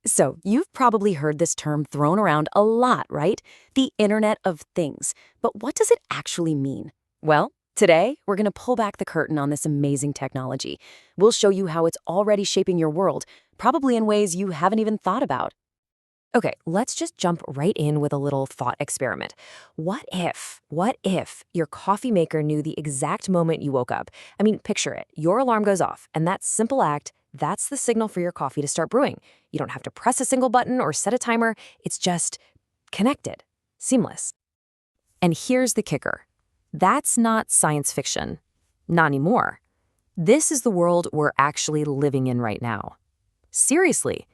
So, you've probably heard this term thrown around a lot, right? The Internet of Things. But what does it actually mean? Well, today, we're going to pull back the curtain on this amazing technology. We'll show you how it's already shaping your world, probably in ways you haven't even thought about. Okay, let's just jump right in with a little thought experiment. What if your coffee maker knew the exact moment you woke up? I mean, picture it. Your alarm goes off, and that simple act, that's the signal for your coffee to start brewing. You don't have to press a single button or set a timer. It's just connected, seamless. And here's the kicker. That's not science fiction. Not anymore. This is the world we're actually living in right now. Seriously.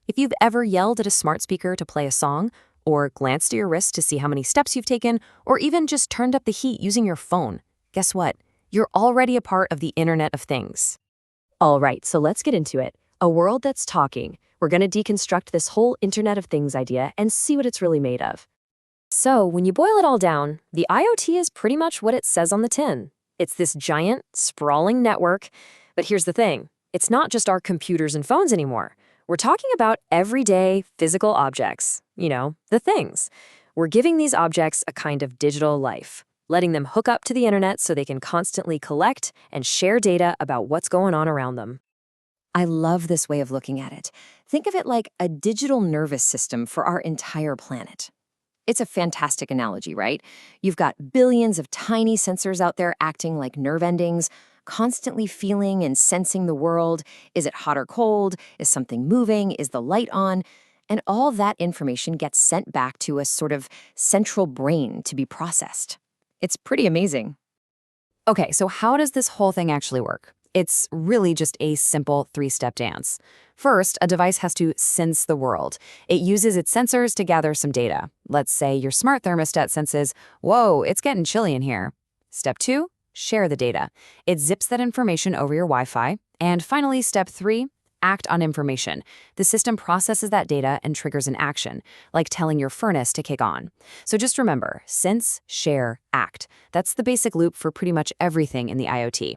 If you've ever yelled at a smart speaker to play a song, or glanced at your wrist to see how many steps you've taken, or even just turned up the heat using your phone, guess what? You're already a part of the Internet of Things. All right, so let's get into it. A world that's talking. We're going to deconstruct this whole Internet of Things idea and see what it's really made of. So, when you boil it all down, the IoT is pretty much what it says on the tin. It's this giant, sprawling network. But here's the thing. It's not just our computers and phones anymore. We're talking about everyday physical objects, the things. We're giving these objects a kind of digital life, letting them hook up to the internet so they can constantly collect and share data about what's going on around them. I love this way of looking at it. Think of it like a digital nervous system for our entire planet. It's a fantastic analogy, right? You've got billions of tiny sensors out there acting like nerve endings, constantly feeling and sensing the world. Is it hot or cold? Is something moving? Is the light on? And all that information gets sent back to a sort of central brain to be processed. It's pretty amazing. Okay, so how does this whole thing actually work? It's really just a simple three-step dance. First, a device has to sense the world. It uses its sensors to gather some data. Let's say your smart thermostat senses, whoa, it's getting chilly in here. Step 2, share the data. It zips that information over your Wi-Fi. And finally, step 3, act on information. The system processes that data and triggers an action, like telling your furnace to kick on. So just remember, sense, share, act. That's the basic loop for pretty much everything in the IoT.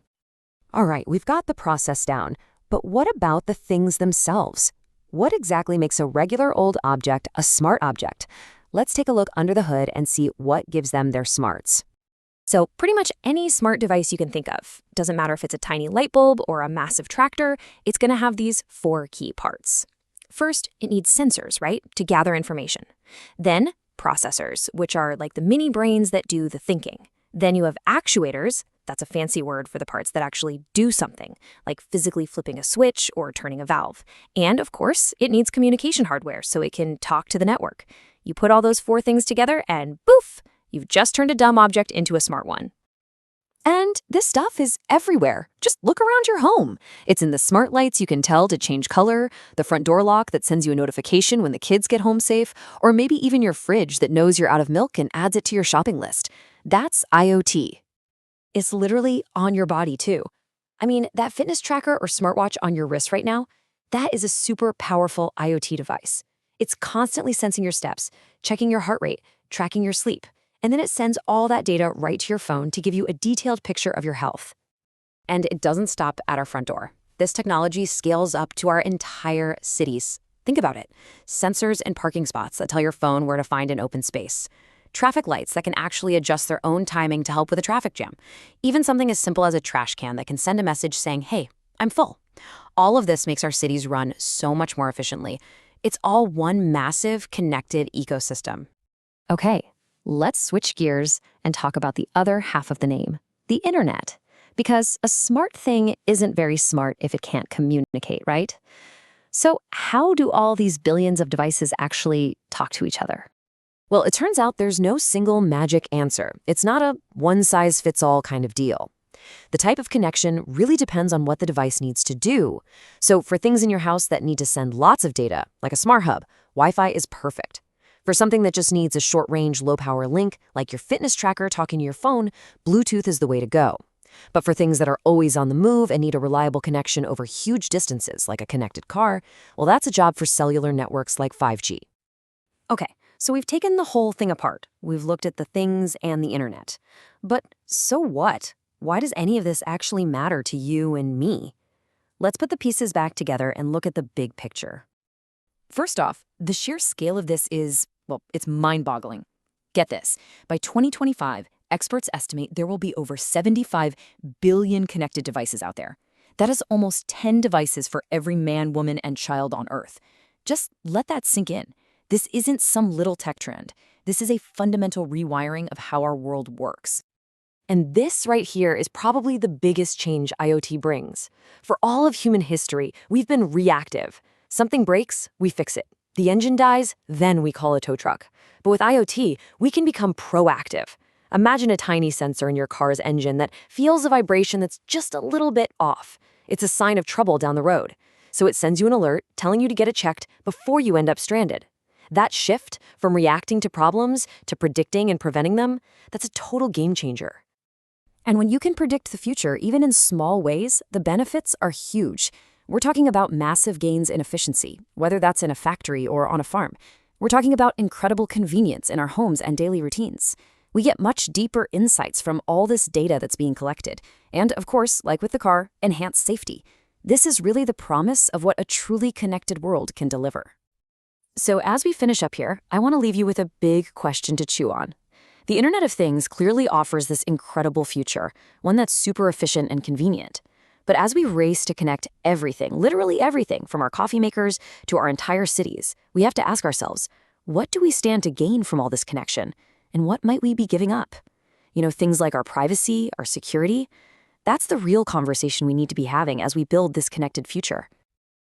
All right, we've got the process down, but what about the things themselves? What exactly makes a regular old object a smart object? Let's take a look under the hood and see what gives them their smarts. So pretty much any smart device you can think of, doesn't matter if it's a tiny light bulb or a massive tractor, it's going to have these 4 key parts. First, it needs sensors, right, to gather information. Then, processors, which are like the mini brains that do the thinking. Then you have actuators. That's a fancy word for the parts that actually do something, like physically flipping a switch or turning a valve. And, of course, it needs communication hardware so it can talk to the network. You put all those 4 things together and poof, you've just turned a dumb object into a smart one. And this stuff is everywhere. Just look around your home. It's in the smart lights you can tell to change color, the front door lock that sends you a notification when the kids get home safe, or maybe even your fridge that knows you're out of milk and adds it to your shopping list. That's IoT. It's literally on your body, too. I mean, that fitness tracker or smartwatch on your wrist right now, that is a super powerful IoT device. It's constantly sensing your steps, checking your heart rate, tracking your sleep, and then it sends all that data right to your phone to give you a detailed picture of your health. And it doesn't stop at our front door. This technology scales up to our entire cities. Think about it. Sensors in parking spots that tell your phone where to find an open space. Traffic lights that can actually adjust their own timing to help with a traffic jam. Even something as simple as a trash can that can send a message saying, hey, I'm full. All of this makes our cities run so much more efficiently. It's all one massive connected ecosystem. Okay, let's switch gears and talk about the other half of the name, the internet. Because a smart thing isn't very smart if it can't communicate, right? So how do all these billions of devices actually talk to each other? Well, it turns out there's no single magic answer. It's not a one-size-fits-all kind of deal. The type of connection really depends on what the device needs to do. So for things in your house that need to send lots of data, like a smart hub, Wi-Fi is perfect. For something that just needs a short-range, low-power link, like your fitness tracker talking to your phone, Bluetooth is the way to go. But for things that are always on the move and need a reliable connection over huge distances, like a connected car, well, that's a job for cellular networks like 5G. Okay. So we've taken the whole thing apart. We've looked at the things and the internet. But so what? Why does any of this actually matter to you and me? Let's put the pieces back together and look at the big picture. First off, the sheer scale of this is, well, it's mind-boggling. Get this. By 2025, experts estimate there will be over 75 billion connected devices out there. That is almost 10 devices for every man, woman, and child on Earth. Just let that sink in. This isn't some little tech trend. This is a fundamental rewiring of how our world works. And this right here is probably the biggest change IoT brings. For all of human history, we've been reactive. Something breaks, we fix it. The engine dies, then we call a tow truck. But with IoT, we can become proactive. Imagine a tiny sensor in your car's engine that feels a vibration that's just a little bit off. It's a sign of trouble down the road. So it sends you an alert telling you to get it checked before you end up stranded. That shift from reacting to problems to predicting and preventing them, that's a total game changer. And when you can predict the future, even in small ways, the benefits are huge. We're talking about massive gains in efficiency, whether that's in a factory or on a farm. We're talking about incredible convenience in our homes and daily routines. We get much deeper insights from all this data that's being collected. And, of course, like with the car, enhanced safety. This is really the promise of what a truly connected world can deliver. So as we finish up here, I want to leave you with a big question to chew on. The Internet of Things clearly offers this incredible future, one that's super efficient and convenient. But as we race to connect everything, literally everything, from our coffee makers to our entire cities, we have to ask ourselves, what do we stand to gain from all this connection? And what might we be giving up? You know, things like our privacy, our security? That's the real conversation we need to be having as we build this connected future.